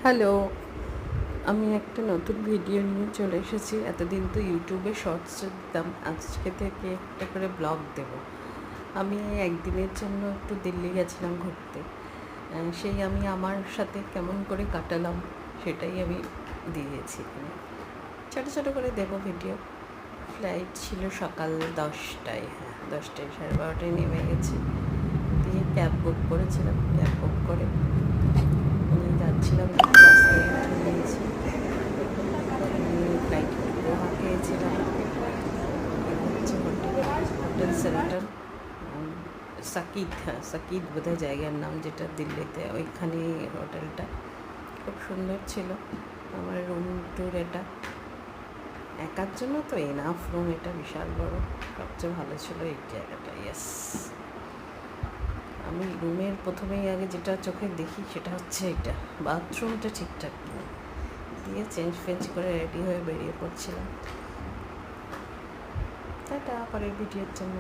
Hello, আমি একটা নতুন ভিডিও নিয়ে চলে এসেছি। এতদিন তো ইউটিউবে শর্টস দিতাম, আজকে থেকে একটা করে ব্লগ দেব। আমি একদিনের জন্য একটু দিল্লি গেছিলাম ঘুরতে। সেই আমি আমার সাথে কেমন করে কাটালাম সেটাই আমি দিয়েছি এখানে। ছোটো ছোটো করে দেবো ভিডিও। ফ্লাইট ছিল সকাল 10টায়, 10টায় 12:30টায় নেমে গেছি। দিয়ে ক্যাব বুক করেছিলাম, ক্যাব বুক করে যাচ্ছিলাম, রাস্তায় নিয়েছি। ফ্লাইট পোহা খেয়েছিলাম। হচ্ছে হোটেল সেরাটন সাকিদ, সাকিদ বোধহয় জায়গার নাম, যেটা দিল্লিতে, ওইখানেই হোটেলটা। খুব সুন্দর ছিল। আমার রুম ট্যুর এটা, একার জন্য তো এনাফ রুম, এটা বিশাল বড়। সবচেয়ে ভালো ছিল এই জায়গাটা। ইয়েস, আমি রুমের প্রথমেই আগে যেটা চোখে দেখি সেটা হচ্ছে এটা, বাথরুমটা ঠিকঠাক দিয়ে চেঞ্জ ফেঞ্জ করে রেডি হয়ে বেরিয়ে পড়ছিলাম। টাটা, পরের ভিডিওর জন্য।